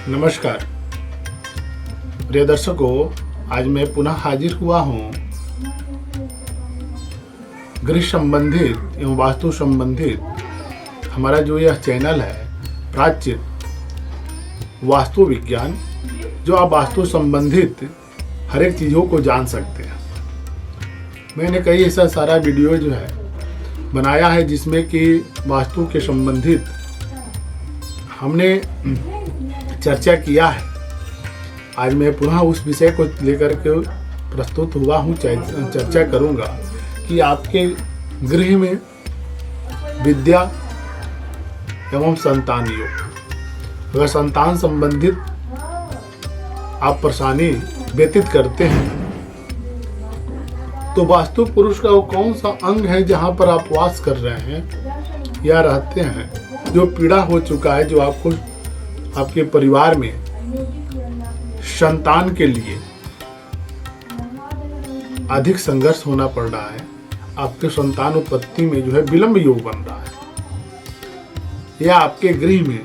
नमस्कार प्रिय दर्शकों, आज मैं पुनः हाजिर हुआ हूँ गृह संबंधित एवं वास्तु संबंधित हमारा जो यह चैनल है प्राच्य वास्तु विज्ञान, जो आप वास्तु संबंधित हर एक चीज़ों को जान सकते हैं। मैंने कई ऐसा सारा वीडियो जो है बनाया है जिसमें कि वास्तु के संबंधित हमने चर्चा किया है। आज मैं पुनः उस विषय को लेकर के प्रस्तुत हुआ हूँ, चर्चा करूँगा कि आपके गृह में विद्या एवं संतान योग, अगर संतान संबंधित आप परेशानी व्यतीत करते हैं तो वास्तु पुरुष का वो कौन सा अंग है जहाँ पर आप वास कर रहे हैं या रहते हैं, जो पीड़ा हो चुका है, जो आपको आपके परिवार में संतान के लिए अधिक संघर्ष होना पड़ रहा है, आपके संतान उत्पत्ति में जो है विलंब योग बन रहा है, या आपके गृह में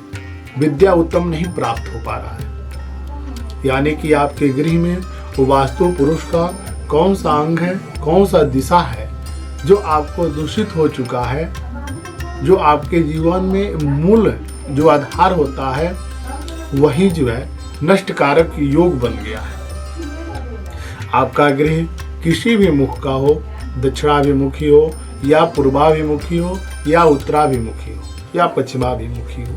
विद्या उत्तम नहीं प्राप्त हो पा रहा है, यानी कि आपके गृह में वो वास्तु पुरुष का कौन सा अंग है, कौन सा दिशा है जो आपको दूषित हो चुका है, जो आपके जीवन में मूल जो आधार होता है वही जो है नष्टकारक योग बन गया है। आपका गृह किसी भी मुख का हो, दक्षिणाभिमुखी हो या पूर्वाभिमुखी हो या उत्तराभिमुखी हो या पश्चिमाभिमुखी हो,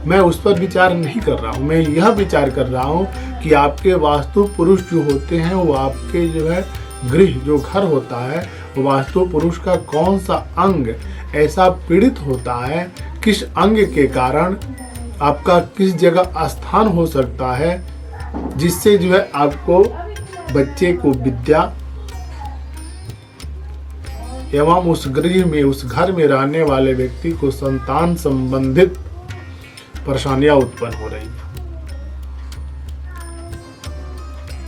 मैं उस पर विचार नहीं कर रहा हूँ। मैं यह विचार कर रहा हूँ कि आपके वास्तु पुरुष जो होते हैं वो आपके जो है गृह जो घर होता है, वो वास्तु पुरुष का कौन सा अंग ऐसा पीड़ित होता है, किस अंग के कारण आपका किस जगह स्थान हो सकता है जिससे जो है आपको बच्चे को विद्या एवं उस गृह में, उस घर में रहने वाले व्यक्ति को संतान संबंधित परेशानियां उत्पन्न हो रही है।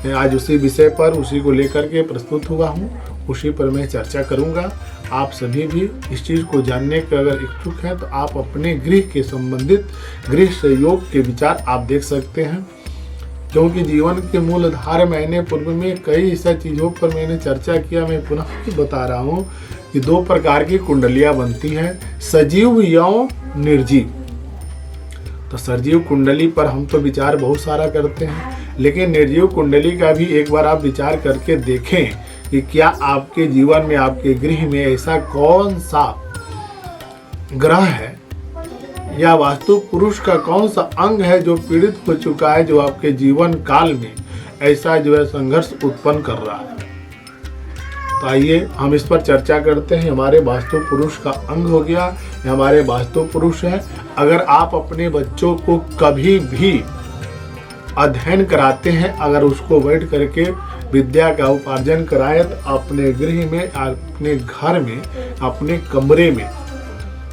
मैं आज उसी विषय पर, उसी को लेकर के प्रस्तुत हुआ हूँ, उसी पर मैं चर्चा करूंगा। आप सभी भी इस चीज़ को जानने के अगर इच्छुक हैं तो आप अपने गृह के संबंधित गृह सहयोग के विचार आप देख सकते हैं, क्योंकि जीवन के मूल आधार मैंने पूर्व में कई ऐसा चीज़ों पर मैंने चर्चा किया। मैं पुनः बता रहा हूँ कि दो प्रकार की कुंडलियाँ बनती हैं, सजीव या निर्जीव। तो सजीव कुंडली पर हम तो विचार बहुत सारा करते हैं, लेकिन निर्जीव कुंडली का भी एक बार आप विचार करके देखें कि क्या आपके जीवन में, आपके गृह में ऐसा कौन सा ग्रह है या वास्तु पुरुष का कौन सा अंग है जो पीड़ित हो चुका है, जो आपके जीवन काल में ऐसा जो है संघर्ष उत्पन्न कर रहा है। तो आइए हम इस पर चर्चा करते हैं। हमारे वास्तु पुरुष का अंग हो गया, हमारे वास्तु पुरुष है। अगर आप अपने बच्चों को कभी भी अध्ययन कराते हैं, अगर उसको बैठ करके विद्या का उपार्जन कराएं, तो अपने गृह में, अपने घर में, अपने कमरे में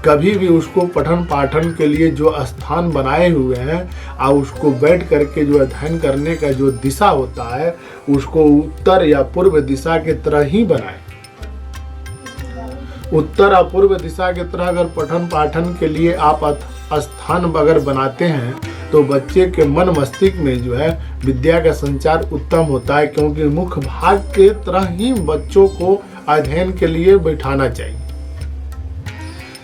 कभी भी उसको पठन पाठन के लिए जो स्थान बनाए हुए हैं, और उसको बैठ करके जो अध्ययन करने का जो दिशा होता है उसको उत्तर या पूर्व दिशा की तरह ही बनाएं। उत्तर और पूर्व दिशा की तरह अगर पठन पाठन के लिए आप स्थान अगर बनाते हैं तो बच्चे के मन मस्तिष्क में जो है विद्या का संचार उत्तम होता है, क्योंकि मुख्य भाग के तरह ही बच्चों को अध्ययन के लिए बैठाना चाहिए।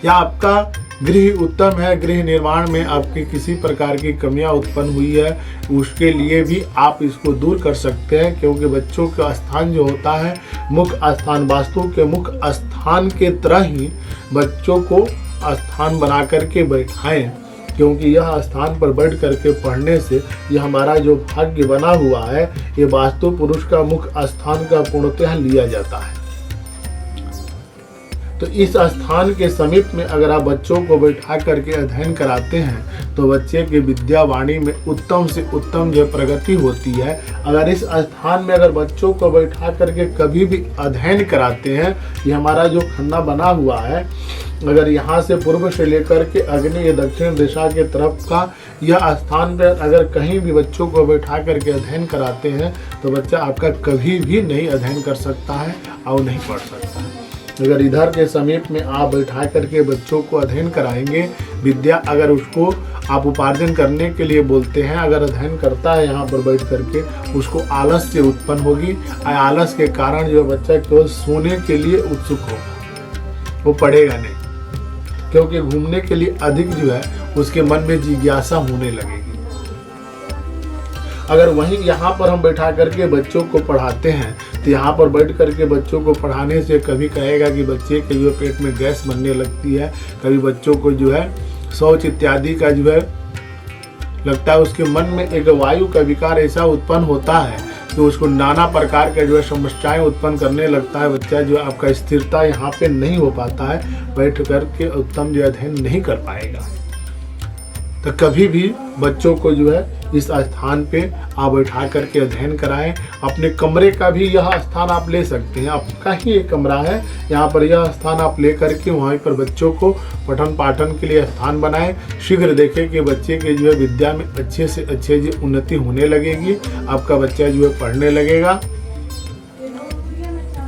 या आपका गृह उत्तम है, गृह निर्माण में आपकी किसी प्रकार की कमियां उत्पन्न हुई है, उसके लिए भी आप इसको दूर कर सकते हैं, क्योंकि बच्चों का स्थान जो होता है मुख्य स्थान, वास्तु के मुख्य स्थान के तरह ही बच्चों को स्थान बना करके बैठाएं, क्योंकि यह स्थान पर बैठ करके पढ़ने से यह हमारा जो भाग्य बना हुआ है, ये वास्तु पुरुष का मुख्य स्थान का पूर्णतः लिया जाता है। तो इस स्थान के समीप में अगर आप बच्चों को बैठा करके अध्ययन कराते हैं तो बच्चे के विद्या वाणी में उत्तम से उत्तम जो प्रगति होती है। अगर इस स्थान में अगर बच्चों को बैठा करके कभी भी अध्ययन कराते हैं, ये हमारा जो खन्ना बना हुआ है, अगर यहाँ से पूर्व से लेकर के अग्नि या दक्षिण दिशा के तरफ का यह स्थान पर अगर कहीं भी बच्चों को बैठा करके अध्ययन कराते हैं तो बच्चा आपका कभी भी नहीं अध्ययन कर सकता है और नहीं पढ़ सकता है। अगर इधर के समीप में आप बैठा करके बच्चों को अध्ययन कराएंगे, विद्या अगर उसको आप उपार्जन करने के लिए बोलते हैं, अगर अध्ययन करता है यहाँ पर बैठ करके, उसको आलस्य उत्पन्न होगी। आलस के कारण जो बच्चा केवल सोने के लिए उत्सुक होगा, वो पढ़ेगा नहीं, क्योंकि घूमने के लिए अधिक जो है उसके मन में जिज्ञासा होने लगेगी। अगर वहीं यहाँ पर हम बैठा करके बच्चों को पढ़ाते हैं, तो यहाँ पर बैठ करके बच्चों को पढ़ाने से कभी कहेगा कि बच्चे के जो पेट में गैस बनने लगती है, कभी बच्चों को जो है शौच इत्यादि का जो है लगता है, उसके मन में एक वायु का विकार ऐसा उत्पन्न होता है कि उसको नाना प्रकार के जो है समस्याएं उत्पन्न करने लगता है। बच्चा जो है आपका स्थिरता यहाँ पे नहीं हो पाता है, बैठ करके उत्तम जो अध्ययन नहीं कर पाएगा। तो कभी भी बच्चों को जो है इस स्थान पे आप बैठा करके अध्ययन कराएं। अपने कमरे का भी यह स्थान आप ले सकते हैं, आपका ही एक कमरा है, यहाँ पर यह स्थान आप ले करके वहीं पर बच्चों को पठन पाठन के लिए स्थान बनाएं। शीघ्र देखें कि बच्चे के जो है विद्या में अच्छे से अच्छे जो उन्नति होने लगेगी, आपका बच्चा जो है पढ़ने लगेगा।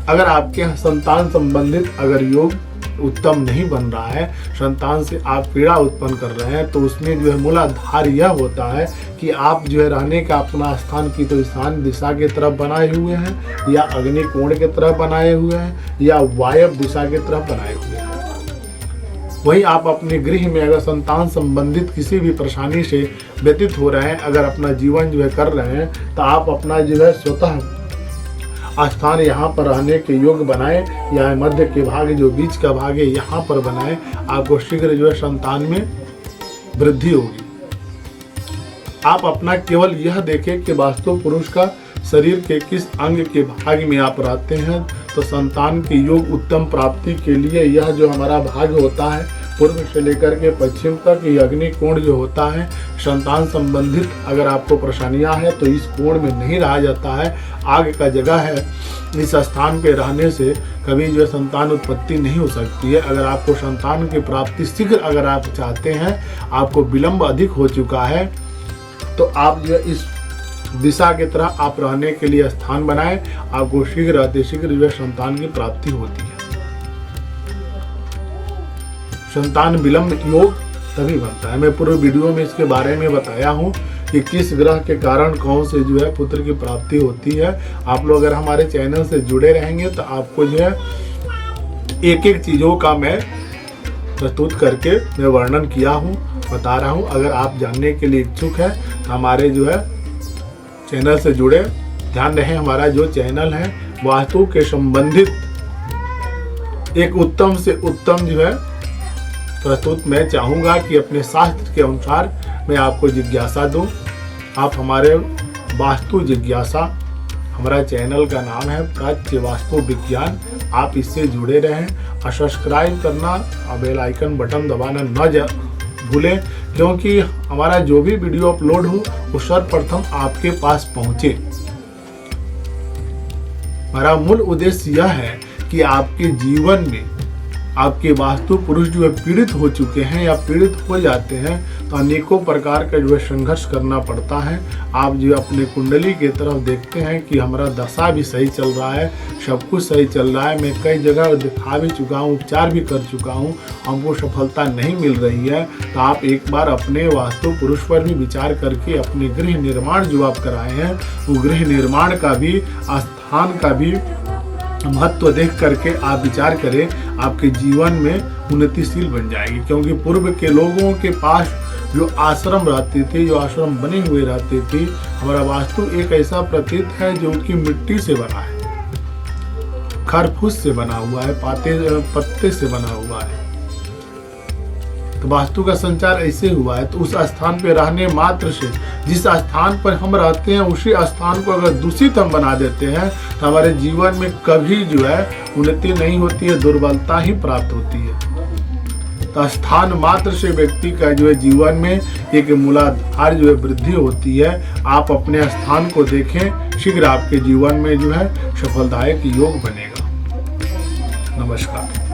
अगर आपके संतान संबंधित अगर योग उत्तम नहीं बन रहा है, संतान से आप पीड़ा उत्पन्न कर रहे हैं, तो उसमें जो है मूलाधार यह होता है कि आप जो है रहने का अपना स्थान की तो ईशान दिशा की तरफ बनाए हुए हैं, या अग्नि कोण की तरफ बनाए हुए हैं, या वायव्य दिशा की तरफ बनाए हुए हैं। वहीं आप अपने गृह में अगर संतान संबंधित किसी भी परेशानी से व्यतीत हो रहे हैं, अगर अपना जीवन जो है कर रहे हैं, तो आप अपना जो है स्वतः स्थान यहाँ पर रहने के योग्य बनाए, या मध्य के भाग जो बीच का भाग है यहाँ पर बनाए। आपको शीघ्र जो है संतान में वृद्धि होगी। आप अपना केवल यह देखें कि वास्तु पुरुष का शरीर के किस अंग के भाग में आप रहते हैं, तो संतान के योग उत्तम प्राप्ति के लिए यह जो हमारा भाग होता है पूर्व से लेकर के पश्चिम तक, ये अग्नि कोण जो होता है, संतान संबंधित अगर आपको परेशानियां हैं तो इस कोण में नहीं रहा जाता है। आग का जगह है, इस स्थान पे रहने से कभी जो संतान उत्पत्ति नहीं हो सकती है। अगर आपको संतान की प्राप्ति शीघ्र अगर आप चाहते हैं, आपको विलंब अधिक हो चुका है, तो आप जो इस दिशा की तरह आप रहने के लिए स्थान बनाएं, आपको शीघ्र अतिशीघ्र जो संतान की प्राप्ति होती है। संतान विलंब योग तभी बनता है। मैं पूरे वीडियो में इसके बारे में बताया हूँ कि किस ग्रह के कारण कौन से जो है पुत्र की प्राप्ति होती है। आप लोग अगर हमारे चैनल से जुड़े रहेंगे तो आपको जो है एक एक चीज़ों का मैं प्रस्तुत करके मैं वर्णन किया हूँ, बता रहा हूँ। अगर आप जानने के लिए इच्छुक है तो हमारे जो है चैनल से जुड़े। ध्यान रहे, हमारा जो चैनल है वास्तु के संबंधित एक उत्तम से उत्तम जो है प्रस्तुत मैं चाहूँगा कि अपने शास्त्र के अनुसार मैं आपको जिज्ञासा दूँ। आप हमारे वास्तु जिज्ञासा, हमारा चैनल का नाम है प्राच्य वास्तु विज्ञान, आप इससे जुड़े रहें। और सब्सक्राइब करना और बेल आइकन बटन दबाना न भूलें, क्योंकि हमारा जो भी वीडियो अपलोड हो वो सर्वप्रथम आपके पास पहुँचे। हमारा मूल उद्देश्य यह है कि आपके जीवन में आपके वास्तु पुरुष जो है पीड़ित हो चुके हैं या पीड़ित हो जाते हैं, तो अनेकों प्रकार का जो है संघर्ष करना पड़ता है। आप जो अपने कुंडली की तरफ देखते हैं कि हमारा दशा भी सही चल रहा है, सब कुछ सही चल रहा है। मैं कई जगह दिखा भी चुका हूँ, उपचार भी कर चुका हूँ, हमको सफलता नहीं मिल रही है। तो आप एक बार अपने वास्तु पुरुष पर भी विचार करके अपने गृह निर्माण जो आप कराए हैं, वो गृह निर्माण का भी, स्थान का भी महत्व देख करके आप विचार करें, आपके जीवन में उन्नतिशील बन जाएगी। क्योंकि पूर्व के लोगों के पास जो आश्रम रहते थे, जो आश्रम बने हुए रहते थे, हमारा वास्तु एक ऐसा प्रतीत है जो कि मिट्टी से बना है, खरफूस से बना हुआ है, पत्ते से बना हुआ है। तो वास्तु का संचार ऐसे हुआ है। तो उस स्थान पे रहने मात्र से, जिस स्थान पर हम रहते हैं उसी स्थान को अगर दूषित हम बना देते हैं, तो हमारे जीवन में कभी जो है उन्नति नहीं होती है, दुर्बलता ही प्राप्त होती है। तो स्थान मात्र से व्यक्ति का जो है जीवन में एक मूलाधार जो है वृद्धि होती है। आप अपने स्थान को देखें, शीघ्र आपके जीवन में जो है सफलदायक योग बनेगा। नमस्कार।